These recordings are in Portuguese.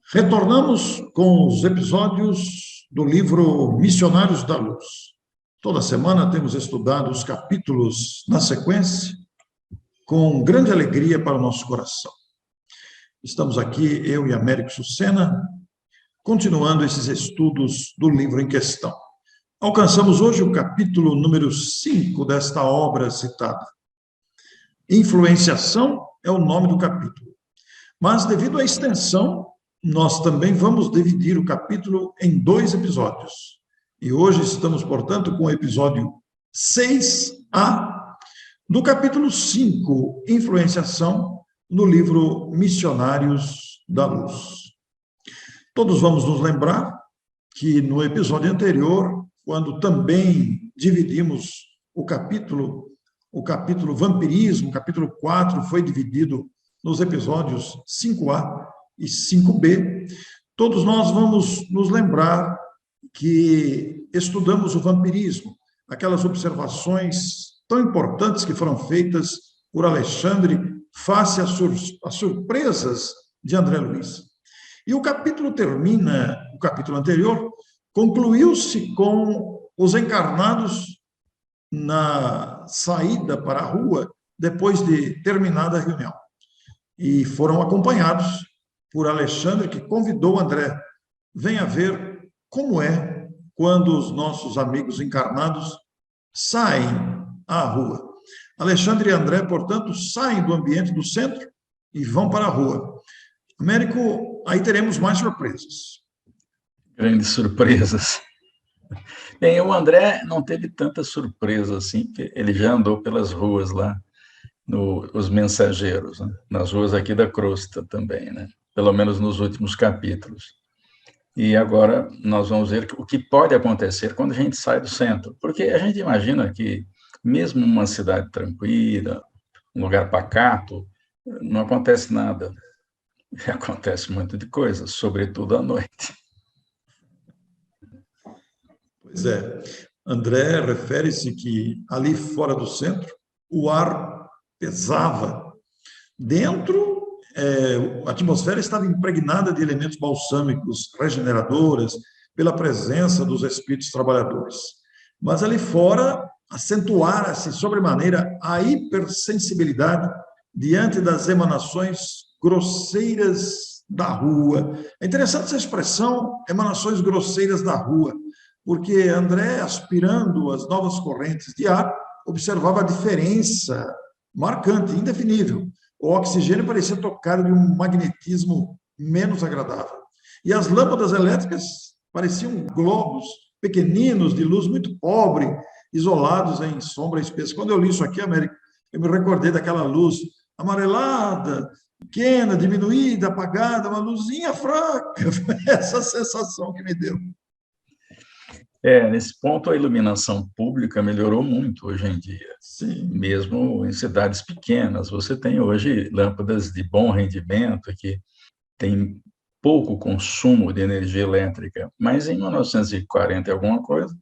Retornamos com os episódios do livro Missionários da Luz. Toda semana temos estudado os capítulos na sequência, com grande alegria para o nosso coração. Estamos aqui, eu e Américo Sucena, continuando esses estudos do livro em questão. Alcançamos hoje o capítulo número 5 desta obra citada. Influenciação é o nome do capítulo, mas devido à extensão, nós também vamos dividir o capítulo em 2 episódios. E hoje estamos, portanto, com o episódio 6A do capítulo 5, Influenciação, no livro Missionários da Luz. Todos vamos nos lembrar que no episódio anterior, quando também dividimos o capítulo Vampirismo, capítulo 4, foi dividido nos episódios 5A e 5B, todos nós vamos nos lembrar que estudamos o vampirismo, aquelas observações tão importantes que foram feitas por Alexandre face às surpresas de André Luiz. E o capítulo termina, o capítulo anterior, concluiu-se com os encarnados na saída para a rua depois de terminada a reunião. E foram acompanhados por Alexandre, que convidou André. Venha ver como é quando os nossos amigos encarnados saem à rua. Alexandre e André, portanto, saem do ambiente do centro e vão para a rua. Américo, aí teremos mais surpresas. Grandes surpresas. Bem, o André não teve tanta surpresa assim, porque ele já andou pelas ruas lá, os mensageiros, né? Nas ruas aqui da crosta também, né? Pelo menos nos últimos capítulos. E agora nós vamos ver o que pode acontecer quando a gente sai do centro, porque a gente imagina que, mesmo uma cidade tranquila, um lugar pacato, não acontece nada. Acontece muito de coisas, sobretudo à noite. Pois é. André refere-se que ali fora do centro, o ar pesava. Dentro, a atmosfera estava impregnada de elementos balsâmicos, regeneradores, pela presença dos espíritos trabalhadores. Mas ali fora, acentuara-se sobremaneira a hipersensibilidade diante das emanações grosseiras da rua. É interessante essa expressão, emanações grosseiras da rua, porque André, aspirando as novas correntes de ar, observava a diferença marcante, indefinível. O oxigênio parecia tocado de um magnetismo menos agradável. E as lâmpadas elétricas pareciam globos pequeninos, de luz muito pobre, isolados em sombra espessa. Quando eu li isso aqui, Américo, eu me recordei daquela luz amarelada, pequena, diminuída, apagada, uma luzinha fraca. Foi essa sensação que me deu. Nesse ponto, a iluminação pública melhorou muito hoje em dia. Sim. Mesmo em cidades pequenas. Você tem hoje lâmpadas de bom rendimento, que tem pouco consumo de energia elétrica, mas em 1940 e alguma coisa,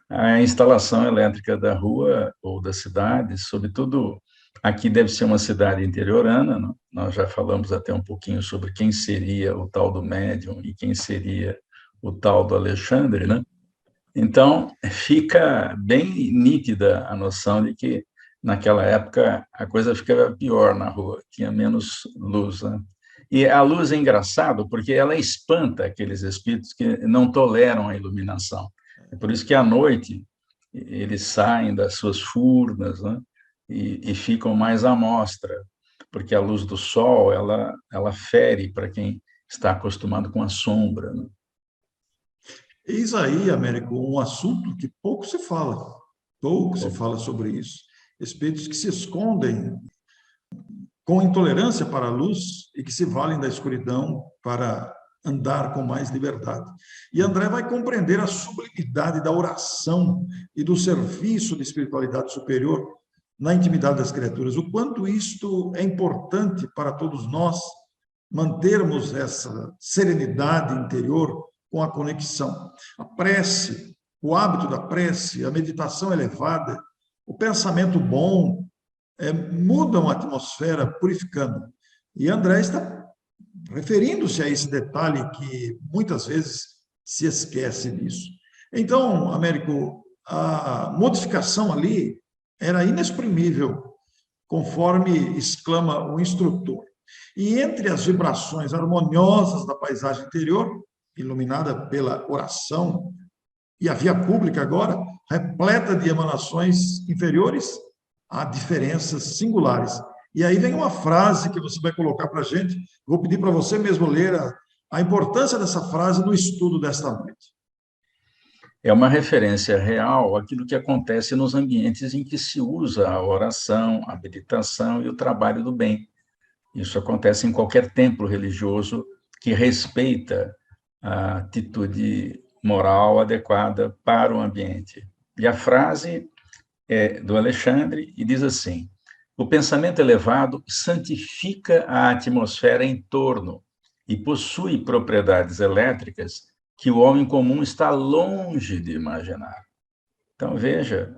a instalação elétrica da rua ou da cidade, sobretudo aqui deve ser uma cidade interiorana, não? Nós já falamos até um pouquinho sobre quem seria o tal do médium e quem seria o tal do Alexandre, né? Então, fica bem nítida a noção de que, naquela época, a coisa ficava pior na rua, tinha menos luz, né? E a luz é engraçado porque ela espanta aqueles espíritos que não toleram a iluminação. É por isso que, à noite, eles saem das suas furnas, né? E ficam mais à mostra, porque a luz do sol, ela fere para quem está acostumado com a sombra, né? Eis aí, Américo, um assunto que pouco se fala sobre isso. Espíritos que se escondem com intolerância para a luz e que se valem da escuridão para andar com mais liberdade. E André vai compreender a sublimidade da oração e do serviço de espiritualidade superior na intimidade das criaturas, o quanto isto é importante para todos nós mantermos essa serenidade interior com a conexão. A prece, o hábito da prece, a meditação elevada, o pensamento bom, mudam a atmosfera, purificando. E André está referindo-se a esse detalhe que muitas vezes se esquece disso. Então, Américo, a modificação ali era inexprimível, conforme exclama o instrutor. E entre as vibrações harmoniosas da paisagem interior, iluminada pela oração, e a via pública agora, repleta de emanações inferiores, há diferenças singulares. E aí vem uma frase que você vai colocar para a gente, vou pedir para você mesmo ler a importância dessa frase no estudo desta noite. É uma referência real àquilo que acontece nos ambientes em que se usa a oração, a meditação e o trabalho do bem. Isso acontece em qualquer templo religioso que respeita a atitude moral adequada para o ambiente. E a frase é do Alexandre e diz assim: o pensamento elevado santifica a atmosfera em torno e possui propriedades elétricas que o homem comum está longe de imaginar. Então, veja,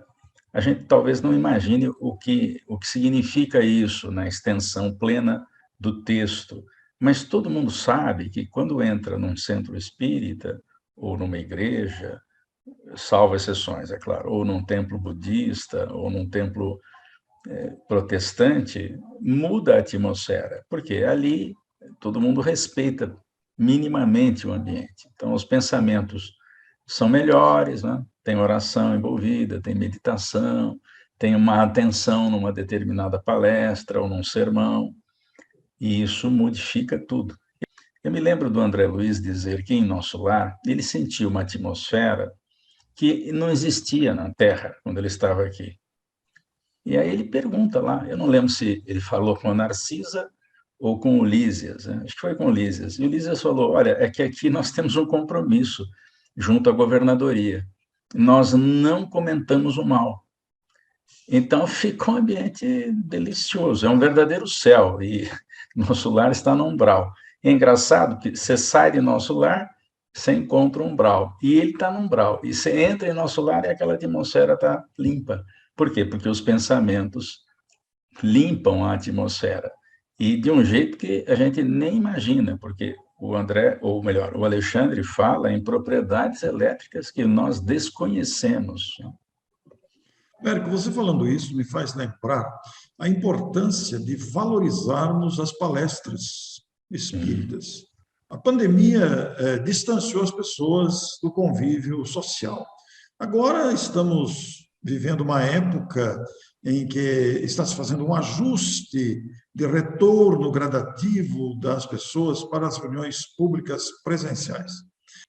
a gente talvez não imagine o que significa isso na extensão plena do texto, mas todo mundo sabe que quando entra num centro espírita, ou numa igreja, salvo exceções, é claro, ou num templo budista, ou num templo protestante, muda a atmosfera, porque ali todo mundo respeita minimamente o ambiente. Então, os pensamentos são melhores, né? Tem oração envolvida, tem meditação, tem uma atenção numa determinada palestra ou num sermão, e isso modifica tudo. Eu me lembro do André Luiz dizer que em nosso lar ele sentiu uma atmosfera que não existia na Terra quando ele estava aqui. E aí ele pergunta lá, eu não lembro se ele falou com a Narcisa ou com o Lísias, né? Acho que foi com o Lísias. E o Lísias falou, olha, é que aqui nós temos um compromisso junto à governadoria. Nós não comentamos o mal. Então fica um ambiente delicioso, é um verdadeiro céu, e nosso lar está no umbral. É engraçado que você sai de nosso lar, você encontra um umbral, e ele está no umbral, e você entra em nosso lar e aquela atmosfera está limpa. Por quê? Porque os pensamentos limpam a atmosfera, e de um jeito que a gente nem imagina, porque o André, ou melhor, o Alexandre fala em propriedades elétricas que nós desconhecemos. Érico, você falando isso me faz lembrar a importância de valorizarmos as palestras espíritas. A pandemia distanciou as pessoas do convívio social. Agora estamos vivendo uma época em que está se fazendo um ajuste de retorno gradativo das pessoas para as reuniões públicas presenciais.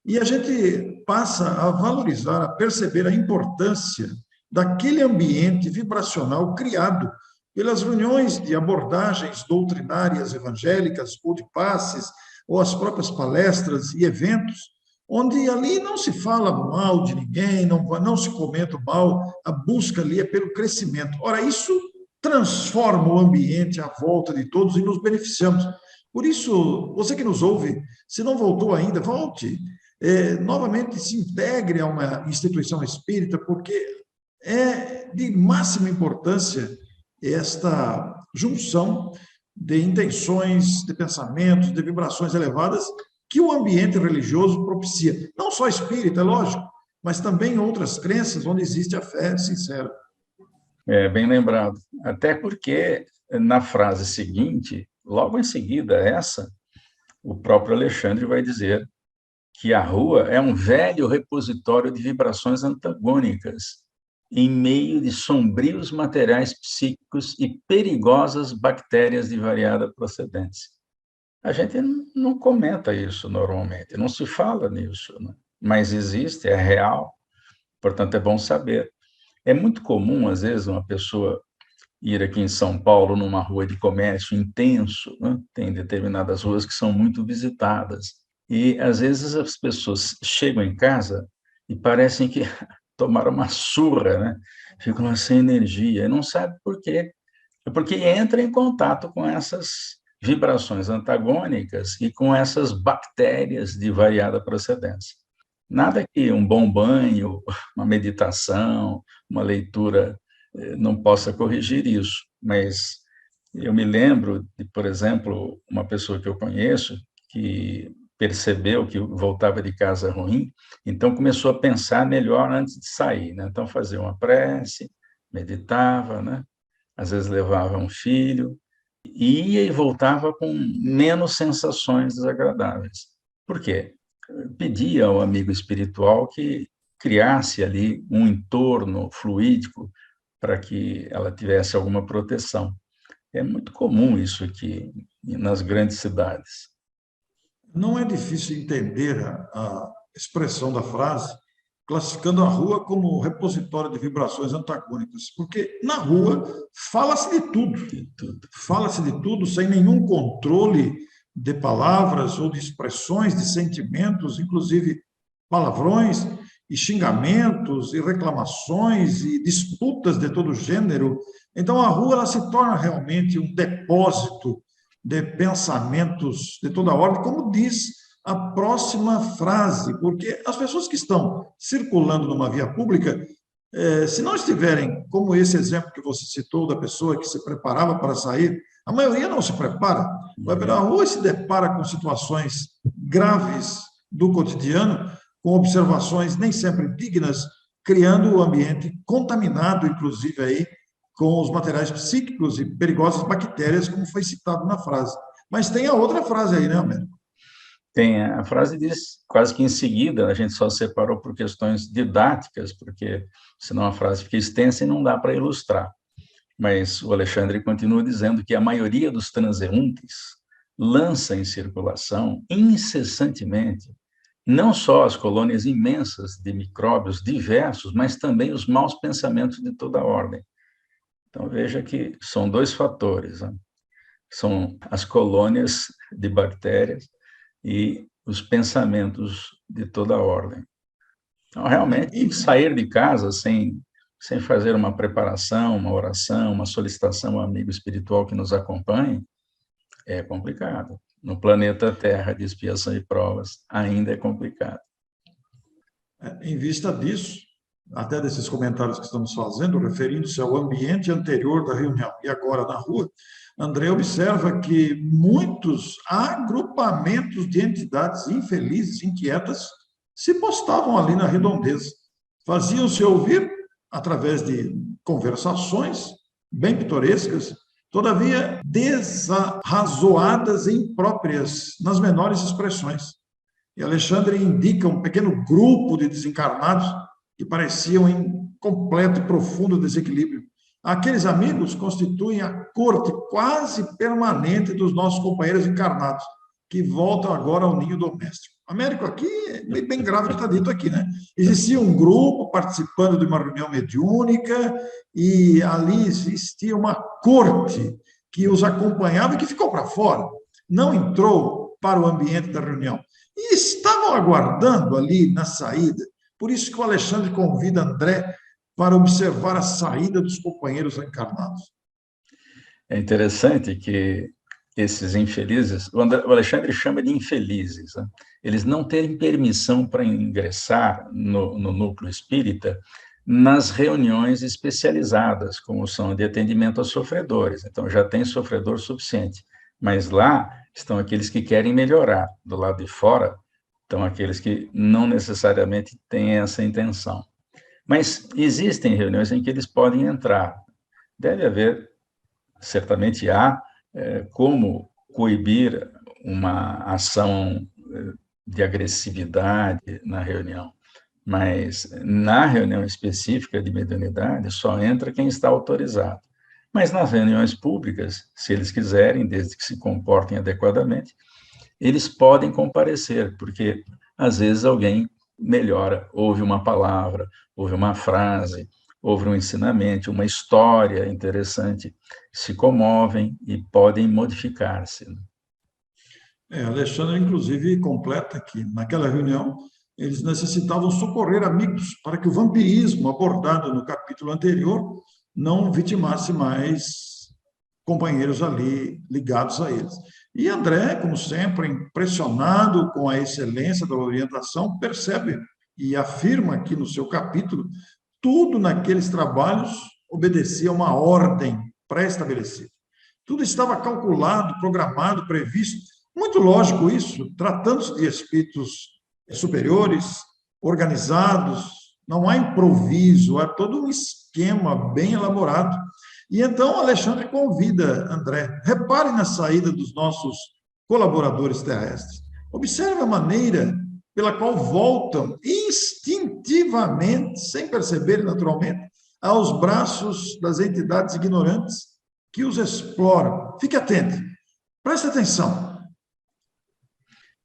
E a gente passa a valorizar, a perceber a importância daquele ambiente vibracional criado pelas reuniões de abordagens doutrinárias evangélicas, ou de passes, ou as próprias palestras e eventos, onde ali não se fala mal de ninguém, não se comenta mal, a busca ali é pelo crescimento. Ora, isso transforma o ambiente à volta de todos e nos beneficiamos. Por isso, você que nos ouve, se não voltou ainda, volte. Novamente se integre a uma instituição espírita, porque é de máxima importância esta junção de intenções, de pensamentos, de vibrações elevadas que o ambiente religioso propicia. Não só espírita, é lógico, mas também outras crenças onde existe a fé sincera. É, bem lembrado. Até porque na frase seguinte, logo em seguida essa, o próprio Alexandre vai dizer que a Rua é um velho repositório de vibrações antagônicas, em meio de sombrios materiais psíquicos e perigosas bactérias de variada procedência. A gente não comenta isso normalmente, não se fala nisso, né? Mas existe, é real, portanto é bom saber. É muito comum, às vezes, uma pessoa ir aqui em São Paulo, numa rua de comércio intenso, né? Tem determinadas ruas que são muito visitadas, e às vezes as pessoas chegam em casa e parecem que tomaram uma surra, né? Ficam sem energia, e não sabe por quê. É porque entra em contato com essas vibrações antagônicas e com essas bactérias de variada procedência. Nada que um bom banho, uma meditação, uma leitura não possa corrigir isso, mas Eu me lembro de, por exemplo, uma pessoa que eu conheço que percebeu que voltava de casa ruim, então começou a pensar melhor antes de sair, né? Então fazia uma prece, meditava, né? Às vezes levava um filho, ia e voltava com menos sensações desagradáveis. Por quê? Pedia ao amigo espiritual que criasse ali um entorno fluídico para que ela tivesse alguma proteção. É muito comum isso aqui nas grandes cidades. Não é difícil entender a expressão da frase, classificando a rua como repositório de vibrações antagônicas, porque na rua fala-se de tudo. De tudo. Fala-se de tudo sem nenhum controle de palavras ou de expressões, de sentimentos, inclusive palavrões e xingamentos e reclamações e disputas de todo gênero. Então a rua ela se torna realmente um depósito de pensamentos de toda ordem, como diz a próxima frase, porque as pessoas que estão circulando numa via pública, se não estiverem, como esse exemplo que você citou, da pessoa que se preparava para sair, a maioria não se prepara, vai pela rua e se depara com situações graves do cotidiano, com observações nem sempre dignas, criando o ambiente contaminado, inclusive, aí, com os materiais psíquicos e perigosas bactérias, como foi citado na frase. Mas tem a outra frase aí, né, Américo? Tem a frase diz quase que em seguida, a gente só separou por questões didáticas, porque senão a frase fica extensa e não dá para ilustrar. Mas o Alexandre continua dizendo que a maioria dos transeuntes lança em circulação incessantemente não só as colônias imensas de micróbios diversos, mas também os maus pensamentos de toda ordem. Então veja que são dois fatores, né? São as colônias de bactérias e os pensamentos de toda ordem. Então, realmente, sair de casa sem fazer uma preparação, uma oração, uma solicitação ao amigo espiritual que nos acompanhe, é complicado. No planeta Terra de expiação e provas, ainda é complicado. Em vista disso, até desses comentários que estamos fazendo, referindo-se ao ambiente anterior da reunião e agora na rua, André observa que muitos agrupamentos de entidades infelizes, inquietas, se postavam ali na redondeza. Faziam-se ouvir através de conversações bem pitorescas, todavia desarrazoadas e impróprias nas menores expressões. E Alexandre indica um pequeno grupo de desencarnados que pareciam em completo e profundo desequilíbrio. Aqueles amigos constituem a corte quase permanente dos nossos companheiros encarnados, que voltam agora ao ninho doméstico. Américo, aqui é bem grave o que está dito aqui, né? Existia um grupo participando de uma reunião mediúnica e ali existia uma corte que os acompanhava e que ficou para fora, não entrou para o ambiente da reunião. E estavam aguardando ali na saída. Por isso que o Alexandre convida André para observar a saída dos companheiros encarnados. É interessante que esses infelizes, o Alexandre chama de infelizes, né? Eles não terem permissão para ingressar no núcleo espírita nas reuniões especializadas, como são de atendimento a sofredores. Então, já tem sofredor suficiente. Mas lá estão aqueles que querem melhorar. Do lado de fora estão aqueles que não necessariamente têm essa intenção. Mas existem reuniões em que eles podem entrar. Deve haver, certamente há, como coibir uma ação de agressividade na reunião. Mas na reunião específica de mediunidade só entra quem está autorizado. Mas nas reuniões públicas, se eles quiserem, desde que se comportem adequadamente, eles podem comparecer, porque às vezes alguém melhora, ouve uma palavra, ouve uma frase, ouve um ensinamento, uma história interessante, se comovem e podem modificar-se. Alexandre, inclusive, completa que naquela reunião eles necessitavam socorrer amigos para que o vampirismo abordado no capítulo anterior não vitimasse mais companheiros ali ligados a eles. E André, como sempre, impressionado com a excelência da orientação, percebe e afirma aqui no seu capítulo, tudo naqueles trabalhos obedecia a uma ordem pré-estabelecida. Tudo estava calculado, programado, previsto. Muito lógico isso, tratando-se de espíritos superiores, organizados, não há improviso, há todo um esquema bem elaborado. E então Alexandre convida André, repare na saída dos nossos colaboradores terrestres. Observe a maneira pela qual voltam instintivamente, sem perceber naturalmente, aos braços das entidades ignorantes que os exploram. Fique atento, preste atenção.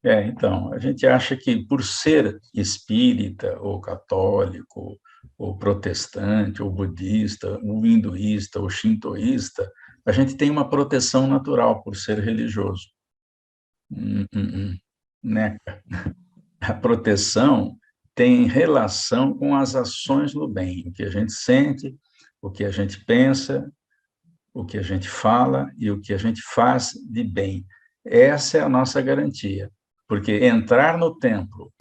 Então, a gente acha que por ser espírita, ou católico, ou protestante, ou budista, ou hinduísta, ou shintoísta, a gente tem uma proteção natural por ser religioso. Né? A proteção tem relação com as ações do bem, o que a gente sente, o que a gente pensa, o que a gente fala e o que a gente faz de bem. Essa é a nossa garantia. Porque entrar no templo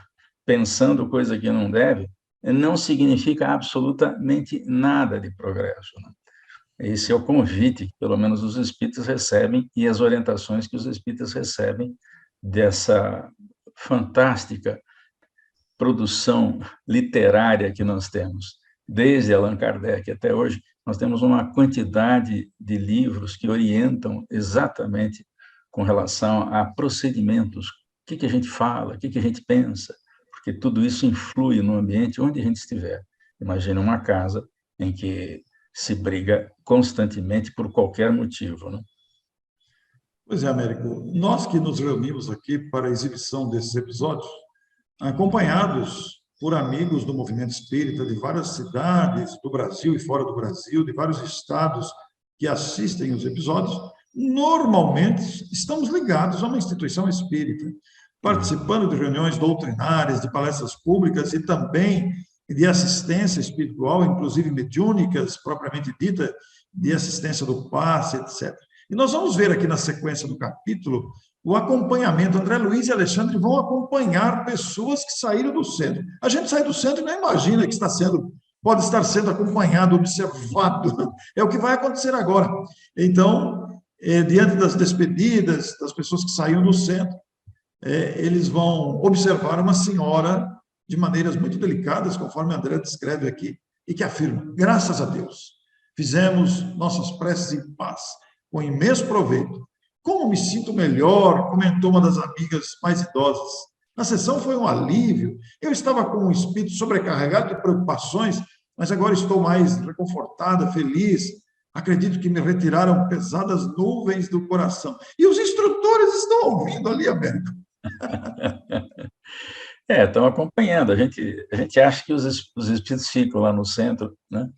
pensando coisa que não deve, não significa absolutamente nada de progresso. Né? Esse é o convite que, pelo menos, os espíritas recebem e as orientações que os espíritas recebem dessa fantástica produção literária que nós temos. Desde Allan Kardec até hoje, nós temos uma quantidade de livros que orientam exatamente com relação a procedimentos, o que a gente fala, o que a gente pensa, porque tudo isso influi no ambiente onde a gente estiver. Imagina uma casa em que se briga constantemente por qualquer motivo, né? Pois é, Américo, nós que nos reunimos aqui para a exibição desses episódios, acompanhados por amigos do movimento espírita de várias cidades do Brasil e fora do Brasil, de vários estados que assistem os episódios, normalmente estamos ligados a uma instituição espírita, participando de reuniões doutrinárias, de palestras públicas e também de assistência espiritual, inclusive mediúnicas, propriamente dita, de assistência do passe, etc. E nós vamos ver aqui na sequência do capítulo o acompanhamento. André Luiz e Alexandre vão acompanhar pessoas que saíram do centro. A gente sai do centro e não imagina que pode estar sendo acompanhado, observado. É o que vai acontecer agora. Então, diante das despedidas das pessoas que saíram do centro, eles vão observar uma senhora de maneiras muito delicadas, conforme André descreve aqui, e que afirma: graças a Deus, fizemos nossas preces em paz, com imenso proveito. Como me sinto melhor, comentou uma das amigas mais idosas. A sessão foi um alívio. Eu estava com um espírito sobrecarregado de preocupações, mas agora estou mais reconfortada, feliz. Acredito que me retiraram pesadas nuvens do coração. E os instrutores estão ouvindo ali, Américo. Estão acompanhando. A gente acha que os espíritos ficam lá no centro, né?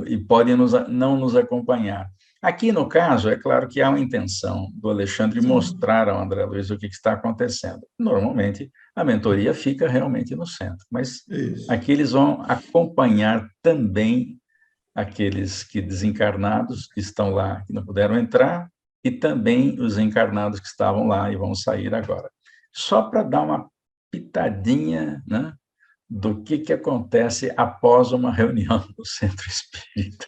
e podem não nos acompanhar. Aqui, no caso, é claro que há uma intenção do Alexandre mostrar ao André Luiz o que está acontecendo. Normalmente, a mentoria fica realmente no centro, mas aqui eles vão acompanhar também aqueles que desencarnados que estão lá, que não puderam entrar, e também os encarnados que estavam lá e vão sair agora. Só para dar uma pitadinha, né, do que acontece após uma reunião no Centro Espírita.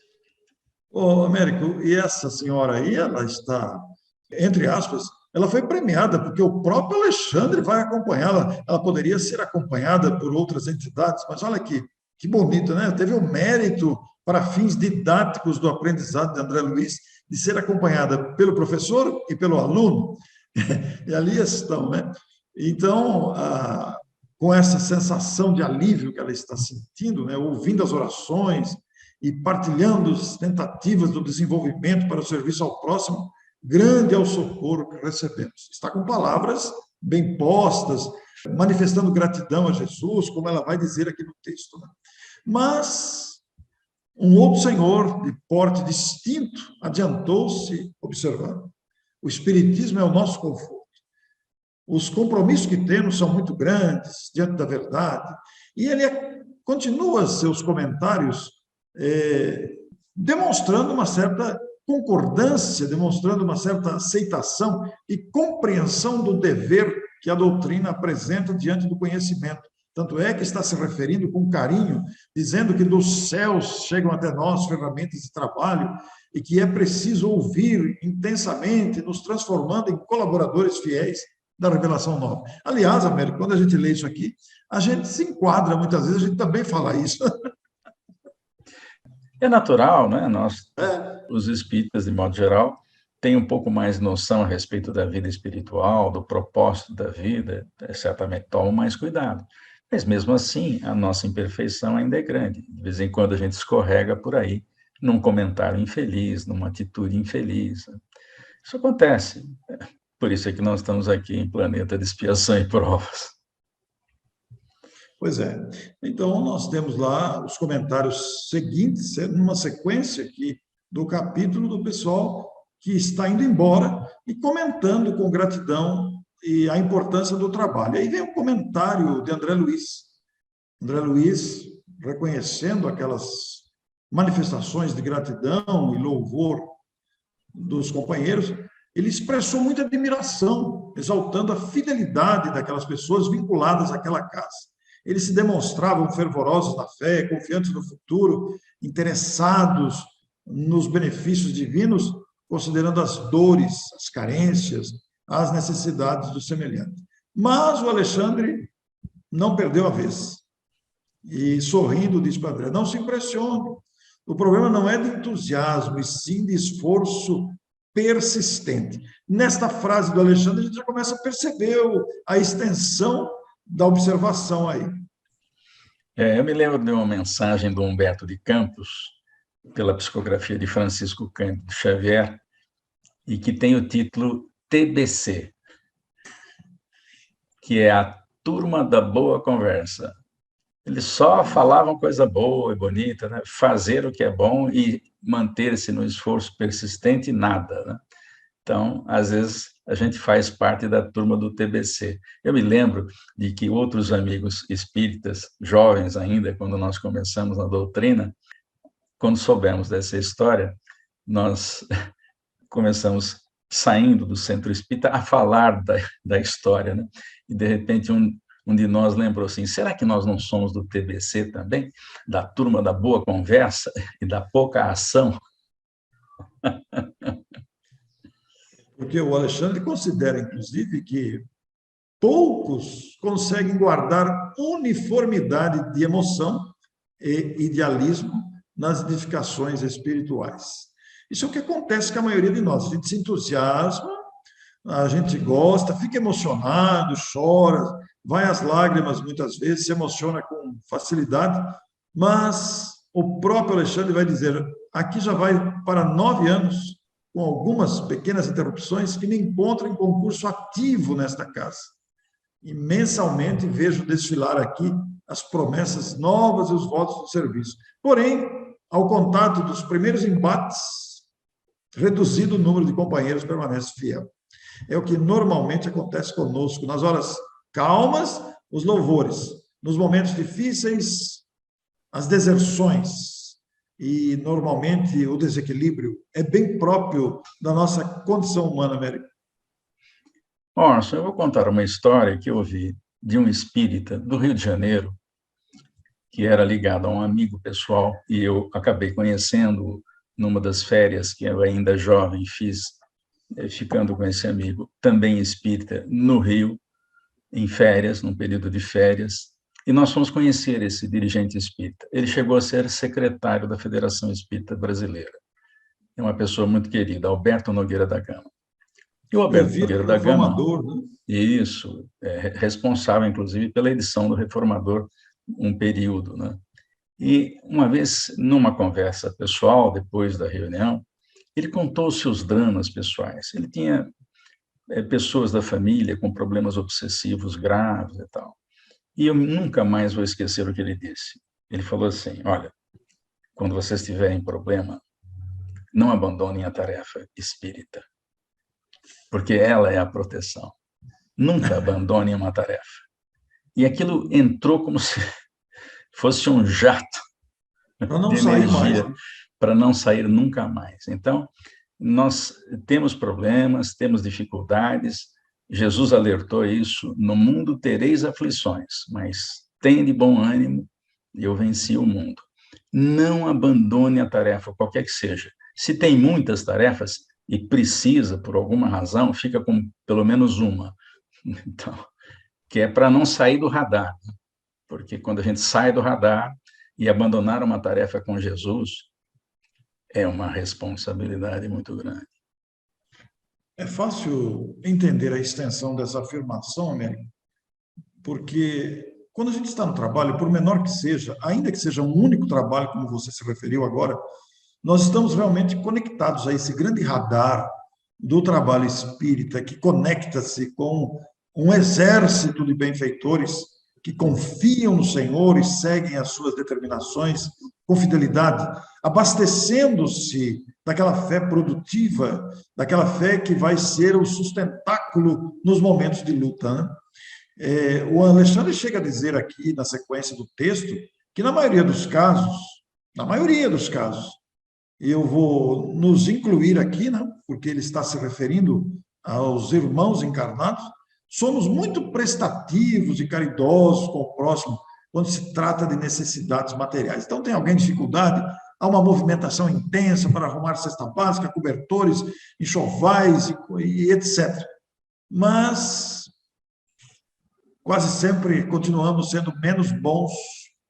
Ô, Américo, e essa senhora aí, ela está, entre aspas, ela foi premiada, porque o próprio Alexandre vai acompanhá-la. Ela poderia ser acompanhada por outras entidades, mas olha aqui, que bonito, né? Teve o mérito, para fins didáticos do aprendizado de André Luiz, de ser acompanhada pelo professor e pelo aluno. E ali estão, né? Então, com essa sensação de alívio que ela está sentindo, né? Ouvindo as orações e partilhando as tentativas do desenvolvimento para o serviço ao próximo, grande é o socorro que recebemos. Está com palavras bem postas, manifestando gratidão a Jesus, como ela vai dizer aqui no texto. Né? Mas um outro senhor, de porte distinto, adiantou-se observando: o Espiritismo é o nosso conforto. Os compromissos que temos são muito grandes diante da verdade. E ele continua seus comentários demonstrando uma certa concordância, demonstrando uma certa aceitação e compreensão do dever que a doutrina apresenta diante do conhecimento. Tanto é que está se referindo com carinho, dizendo que dos céus chegam até nós ferramentas de trabalho e que é preciso ouvir intensamente, nos transformando em colaboradores fiéis da revelação nova. Aliás, Américo, quando a gente lê isso aqui, a gente se enquadra, muitas vezes a gente também fala isso. É natural, né? Nós, É, os espíritas, de modo geral, têm um pouco mais noção a respeito da vida espiritual, do propósito da vida, certamente tomam mais cuidado. Mas, mesmo assim, a nossa imperfeição ainda é grande. De vez em quando a gente escorrega por aí, num comentário infeliz, numa atitude infeliz. Isso acontece. Por isso é que nós estamos aqui em planeta de expiação e provas. pois é. Então, nós temos lá os comentários seguintes, numa sequência aqui do capítulo do pessoal que está indo embora e comentando com gratidão e a importância do trabalho. Aí vem um comentário de André Luiz. André Luiz, reconhecendo aquelas manifestações de gratidão e louvor dos companheiros, ele expressou muita admiração, exaltando a fidelidade daquelas pessoas vinculadas àquela casa. Eles se demonstravam fervorosos na fé, confiantes no futuro, interessados nos benefícios divinos, considerando as dores, as carências, as necessidades do semelhante. Mas o Alexandre não perdeu a vez. E sorrindo disse para André, não se impressione, o problema não é de entusiasmo, e sim de esforço persistente. Nesta frase do Alexandre, a gente já começa a perceber a extensão da observação aí. Eu me lembro de uma mensagem do Humberto de Campos, pela psicografia de Francisco Cândido Xavier, e que tem o título TBC, que é a Turma da Boa Conversa. Eles só falavam coisa boa e bonita, né? Fazer o que é bom e manter-se no esforço persistente, nada, né? Então, às vezes, a gente faz parte da turma do TBC. Eu me lembro de que outros amigos espíritas, jovens ainda, quando nós começamos na doutrina, quando soubemos dessa história, nós começamos, saindo do centro espírita, a falar da história, né? E, de repente, um de nós lembrou assim, será que nós não somos do TBC também? Da turma da boa conversa e da pouca ação? Porque o Alexandre considera, inclusive, que poucos conseguem guardar uniformidade de emoção e idealismo nas edificações espirituais. Isso é o que acontece com a maioria de nós. A gente se entusiasma, a gente gosta, fica emocionado, chora, vai às lágrimas muitas vezes, se emociona com facilidade, mas o próprio Alexandre vai dizer, aqui já vai para 9 anos, com algumas pequenas interrupções, que me encontro em concurso ativo nesta casa. E mensalmente vejo desfilar aqui as promessas novas e os votos do serviço. Porém, ao contato dos primeiros embates, reduzido o número de companheiros permanece fiel. É o que normalmente acontece conosco. Nas horas calmas, os louvores. Nos momentos difíceis, as deserções. E, normalmente, o desequilíbrio é bem próprio da nossa condição humana, Américo. Orson, eu vou contar uma história que eu ouvi de um espírita do Rio de Janeiro, que era ligado a um amigo pessoal, e eu acabei conhecendo numa das férias que eu ainda jovem fiz, ficando com esse amigo, também espírita, no Rio, em férias, num período de férias, e nós fomos conhecer esse dirigente espírita. Ele chegou a ser secretário da Federação Espírita Brasileira. É uma pessoa muito querida, Alberto Nogueira da Gama. E o Alberto Nogueira da Gama, né? isso, responsável, inclusive, pela edição do Reformador, um período, né? E uma vez, numa conversa pessoal, depois da reunião, ele contou os seus dramas pessoais. Ele tinha pessoas da família com problemas obsessivos graves e tal. E eu nunca mais vou esquecer o que ele disse. Ele falou assim, olha, quando vocês tiverem problema, não abandonem a tarefa espírita, porque ela é a proteção. Nunca abandonem uma tarefa. E aquilo entrou como se fosse um jato de energia para não sair nunca mais. Então, nós temos problemas, temos dificuldades. Jesus alertou isso, no mundo tereis aflições, mas tem de bom ânimo, eu venci o mundo. Não abandone a tarefa, qualquer que seja. Se tem muitas tarefas e precisa, por alguma razão, fica com pelo menos uma. Então, que é para não sair do radar, né? Porque quando a gente sai do radar e abandonar uma tarefa com Jesus, é uma responsabilidade muito grande. É fácil entender a extensão dessa afirmação, Américo, porque quando a gente está no trabalho, por menor que seja, ainda que seja um único trabalho, como você se referiu agora, nós estamos realmente conectados a esse grande radar do trabalho espírita que conecta-se com um exército de benfeitores que confiam no Senhor e seguem as suas determinações com fidelidade, abastecendo-se daquela fé produtiva, daquela fé que vai ser o sustentáculo nos momentos de luta, né? O Alexandre chega a dizer aqui, na sequência do texto, que na maioria dos casos, eu vou nos incluir aqui, né, porque ele está se referindo aos irmãos encarnados, somos muito prestativos e caridosos com o próximo quando se trata de necessidades materiais. Então, tem alguém em dificuldade, há uma movimentação intensa para arrumar cesta básica, cobertores, enxovais e etc. Mas quase sempre continuamos sendo menos bons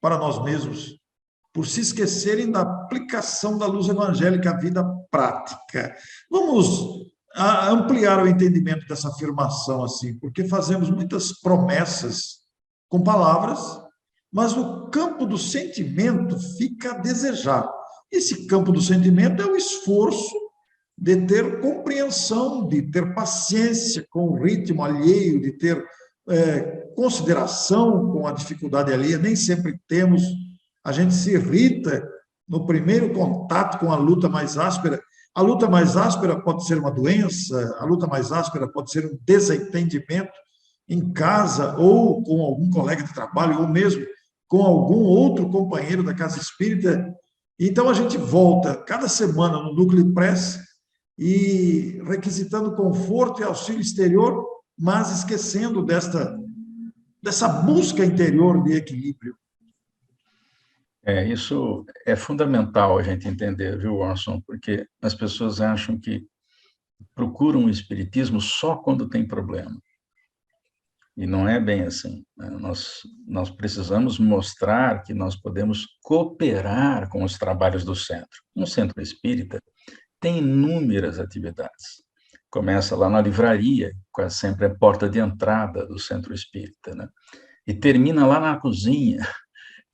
para nós mesmos, por se esquecerem da aplicação da luz evangélica à vida prática. Vamos ampliar o entendimento dessa afirmação, assim, porque fazemos muitas promessas com palavras, mas o campo do sentimento fica a desejar. Esse campo do sentimento é o esforço de ter compreensão, de ter paciência com o ritmo alheio, de ter consideração com a dificuldade alheia. Nem sempre temos. A gente se irrita no primeiro contato com a luta mais áspera. A luta mais áspera pode ser uma doença, a luta mais áspera pode ser um desentendimento em casa ou com algum colega de trabalho, ou mesmo com algum outro companheiro da casa espírita. Então, a gente volta cada semana no núcleo de prece e requisitando conforto e auxílio exterior, mas esquecendo dessa busca interior de equilíbrio. Isso é fundamental a gente entender, viu, Orson? Porque as pessoas acham que procuram o espiritismo só quando tem problema. E não é bem assim, né? Nós precisamos mostrar que nós podemos cooperar com os trabalhos do centro. Um centro espírita tem inúmeras atividades. Começa lá na livraria, quase sempre é porta de entrada do centro espírita, né? E termina lá na cozinha,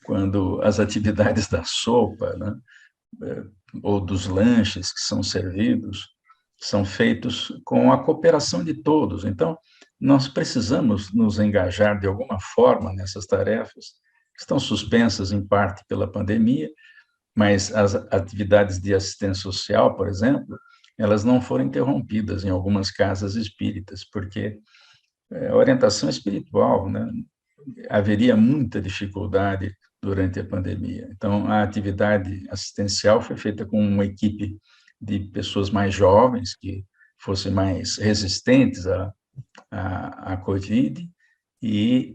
quando as atividades da sopa, né, ou dos lanches que são servidos, são feitos com a cooperação de todos. Então, nós precisamos nos engajar de alguma forma nessas tarefas, que estão suspensas em parte pela pandemia, mas as atividades de assistência social, por exemplo, elas não foram interrompidas em algumas casas espíritas, porque a orientação espiritual, né, haveria muita dificuldade durante a pandemia. Então, a atividade assistencial foi feita com uma equipe de pessoas mais jovens, que fossem mais resistentes à Covid, e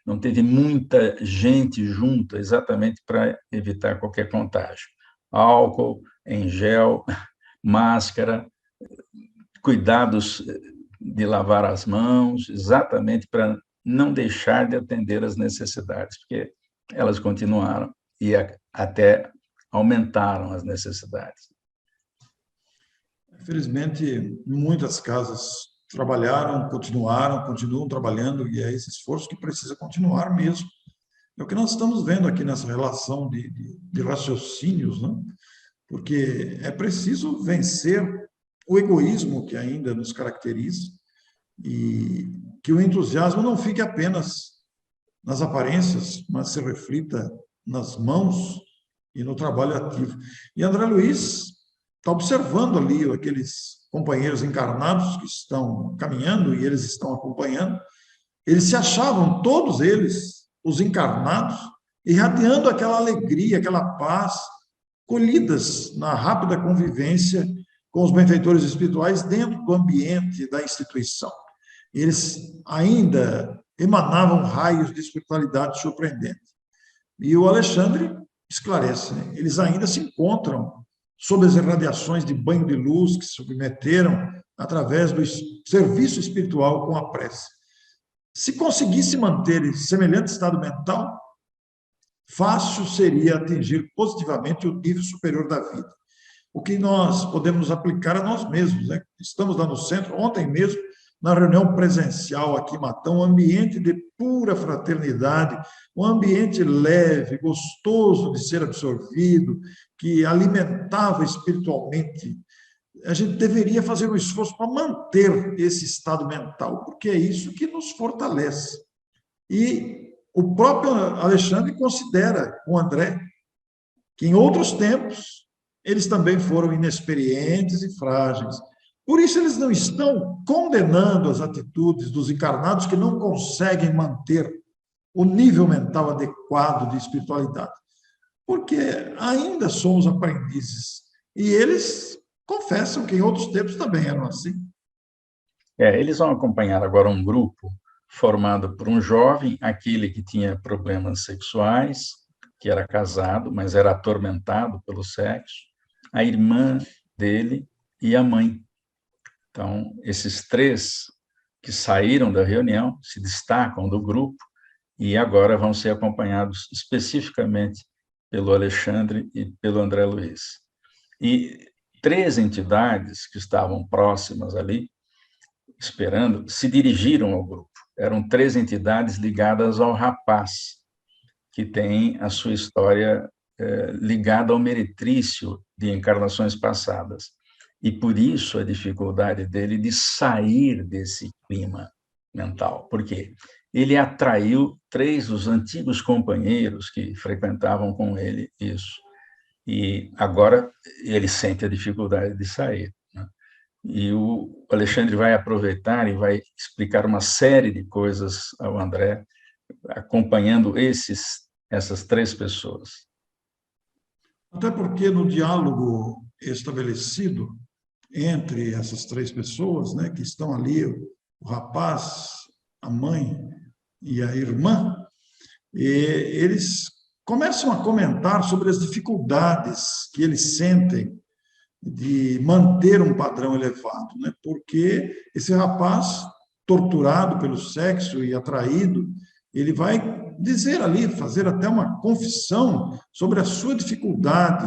não teve muita gente junta, exatamente para evitar qualquer contágio. Álcool em gel, máscara, cuidados de lavar as mãos, exatamente para não deixar de atender as necessidades, porque elas continuaram e até aumentaram as necessidades. Infelizmente, muitas casas trabalharam, continuam trabalhando, e é esse esforço que precisa continuar mesmo. É o que nós estamos vendo aqui nessa relação de raciocínios, né? Porque é preciso vencer o egoísmo que ainda nos caracteriza e que o entusiasmo não fique apenas nas aparências, mas se reflita nas mãos e no trabalho ativo. E André Luiz está observando ali aqueles companheiros encarnados que estão caminhando e eles estão acompanhando. Eles se achavam, todos eles, os encarnados, irradiando aquela alegria, aquela paz, colhidas na rápida convivência com os benfeitores espirituais dentro do ambiente da instituição. Eles ainda emanavam raios de espiritualidade surpreendente. E o Alexandre esclarece, né? Eles ainda se encontram sob as irradiações de banho de luz que se submeteram através do serviço espiritual com a prece. Se conseguisse manter semelhante estado mental, fácil seria atingir positivamente o nível superior da vida. O que nós podemos aplicar a nós mesmos, né? Estamos lá no centro, ontem mesmo, na reunião presencial aqui em Matão, um ambiente de pura fraternidade, um ambiente leve, gostoso de ser absorvido, que alimentava espiritualmente. A gente deveria fazer um esforço para manter esse estado mental, porque é isso que nos fortalece. E o próprio Alexandre considera com André que em outros tempos eles também foram inexperientes e frágeis. Por isso eles não estão condenando as atitudes dos encarnados que não conseguem manter o nível mental adequado de espiritualidade, porque ainda somos aprendizes. E eles confessam que em outros tempos também eram assim. Eles vão acompanhar agora um grupo formado por um jovem, aquele que tinha problemas sexuais, que era casado, mas era atormentado pelo sexo, a irmã dele e a mãe. Então, esses três que saíram da reunião se destacam do grupo e agora vão ser acompanhados especificamente pelo Alexandre e pelo André Luiz. E três entidades que estavam próximas ali, esperando, se dirigiram ao grupo. Eram três entidades ligadas ao rapaz, que tem a sua história ligada ao meretrício de encarnações passadas. E por isso a dificuldade dele de sair desse clima mental. Por quê? Ele atraiu três dos antigos companheiros que frequentavam com ele isso. E agora ele sente a dificuldade de sair. E o Alexandre vai aproveitar e vai explicar uma série de coisas ao André, acompanhando essas três pessoas. Até porque no diálogo estabelecido entre essas três pessoas, né, que estão ali, o rapaz, a mãe e a irmã, eles começam a comentar sobre as dificuldades que eles sentem de manter um padrão elevado, né? Porque esse rapaz, torturado pelo sexo e atraído, ele vai dizer ali, fazer até uma confissão sobre a sua dificuldade,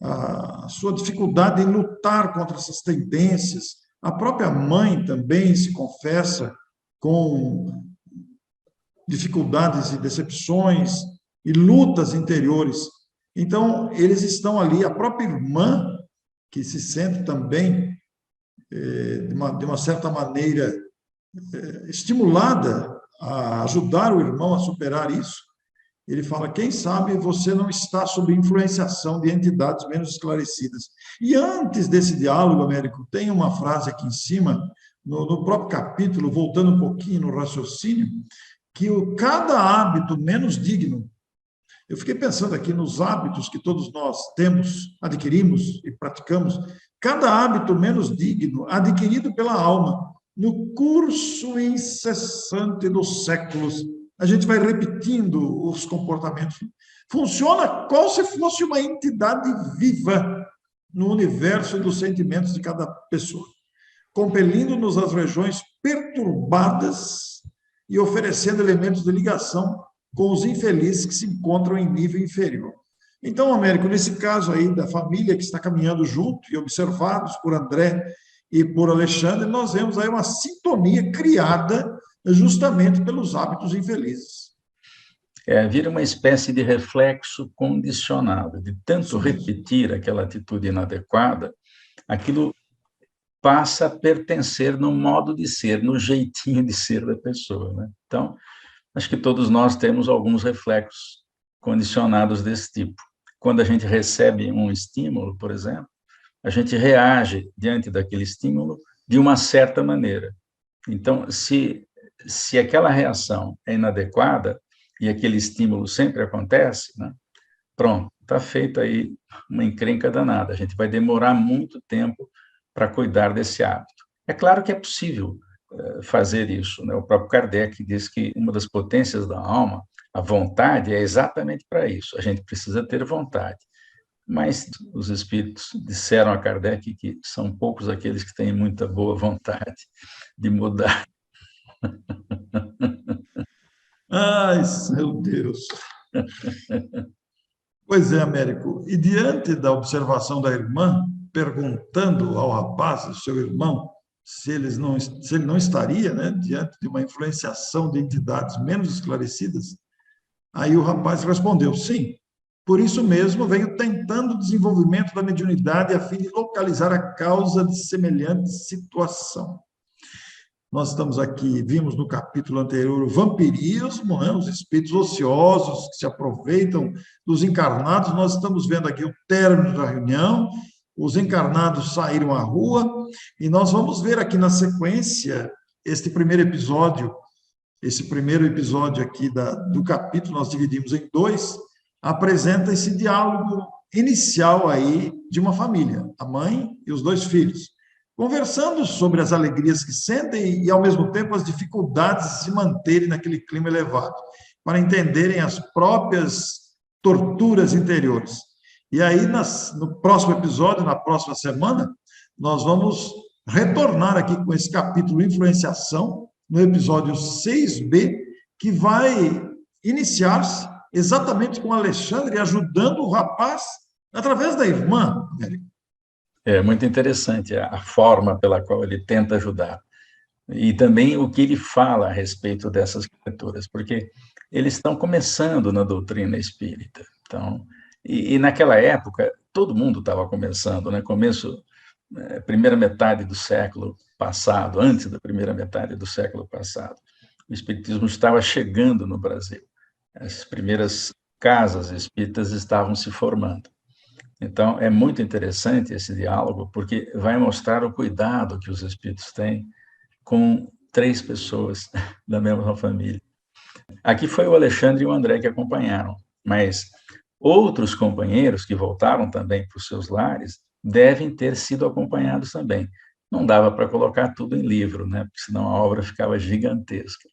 a sua dificuldade em lutar contra essas tendências. A própria mãe também se confessa com dificuldades e decepções e lutas interiores. Então, eles estão ali, a própria irmã, que se sente também, de uma certa maneira, estimulada a ajudar o irmão a superar isso, ele fala, quem sabe você não está sob influenciação de entidades menos esclarecidas. E antes desse diálogo, Américo, tem uma frase aqui em cima, no próprio capítulo, voltando um pouquinho no raciocínio, que cada hábito menos digno. Eu fiquei pensando aqui nos hábitos que todos nós temos, adquirimos e praticamos. Cada hábito menos digno, adquirido pela alma, no curso incessante dos séculos, a gente vai repetindo os comportamentos. Funciona como se fosse uma entidade viva no universo dos sentimentos de cada pessoa, compelindo-nos às regiões perturbadas e oferecendo elementos de ligação com os infelizes que se encontram em nível inferior. Então, Américo, nesse caso aí da família que está caminhando junto e observados por André e por Alexandre, nós vemos aí uma sintonia criada justamente pelos hábitos infelizes. Vira uma espécie de reflexo condicionado, de tanto repetir aquela atitude inadequada, aquilo passa a pertencer no modo de ser, no jeitinho de ser da pessoa, né? Então, acho que todos nós temos alguns reflexos condicionados desse tipo. Quando a gente recebe um estímulo, por exemplo, a gente reage diante daquele estímulo de uma certa maneira. Então, se aquela reação é inadequada e aquele estímulo sempre acontece, né, pronto, está feita aí uma encrenca danada. A gente vai demorar muito tempo para cuidar desse hábito. É claro que é possível fazer isso, né? O próprio Kardec diz que uma das potências da alma, a vontade, é exatamente para isso. A gente precisa ter vontade. Mas os espíritos disseram a Kardec que são poucos aqueles que têm muita boa vontade de mudar. Ai, meu Deus. Pois é, Américo. E diante da observação da irmã, perguntando ao rapaz, o seu irmão, se ele não estaria, né, diante de uma influenciação de entidades menos esclarecidas, aí o rapaz respondeu: sim. Por isso mesmo, venho tentando o desenvolvimento da mediunidade a fim de localizar a causa de semelhante situação. Nós estamos aqui, vimos no capítulo anterior o vampirismo, né? Os espíritos ociosos que se aproveitam dos encarnados. Nós estamos vendo aqui o término da reunião, os encarnados saíram à rua, e nós vamos ver aqui na sequência esse primeiro episódio aqui do capítulo, nós dividimos em dois, apresenta esse diálogo inicial aí de uma família, a mãe e os dois filhos, conversando sobre as alegrias que sentem e, ao mesmo tempo, as dificuldades de se manterem naquele clima elevado, para entenderem as próprias torturas interiores. E aí, no próximo episódio, na próxima semana, nós vamos retornar aqui com esse capítulo Influenciação, no episódio 6B, que vai iniciar-se exatamente com Alexandre ajudando o rapaz através da irmã, Américo. É muito interessante a forma pela qual ele tenta ajudar. E também o que ele fala a respeito dessas criaturas, porque eles estão começando na doutrina espírita. Então, e naquela época, todo mundo estava começando, né? Primeira metade do século passado, antes da primeira metade do século passado, o espiritismo estava chegando no Brasil. As primeiras casas espíritas estavam se formando. Então, é muito interessante esse diálogo, porque vai mostrar o cuidado que os espíritos têm com 3 pessoas da mesma família. Aqui foi o Alexandre e o André que acompanharam, mas outros companheiros que voltaram também para os seus lares devem ter sido acompanhados também. Não dava para colocar tudo em livro, né? Porque senão a obra ficava gigantesca.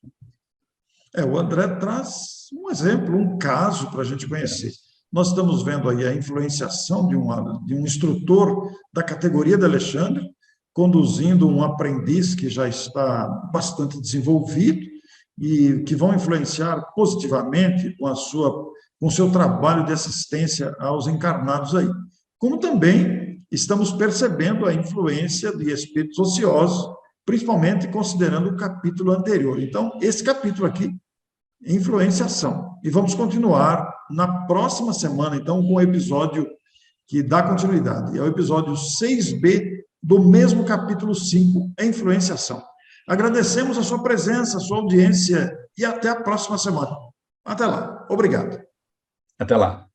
O André traz um exemplo, um caso para a gente conhecer. Nós estamos vendo aí a influenciação de um instrutor da categoria de Alexandre, conduzindo um aprendiz que já está bastante desenvolvido e que vão influenciar positivamente com o seu trabalho de assistência aos encarnados aí. Como também estamos percebendo a influência de espíritos ociosos, principalmente considerando o capítulo anterior. Então, esse capítulo aqui, influenciação. E vamos continuar na próxima semana, então, com o episódio que dá continuidade. É o episódio 6B do mesmo capítulo 5, influenciação. Agradecemos a sua presença, a sua audiência e até a próxima semana. Até lá. Obrigado. Até lá.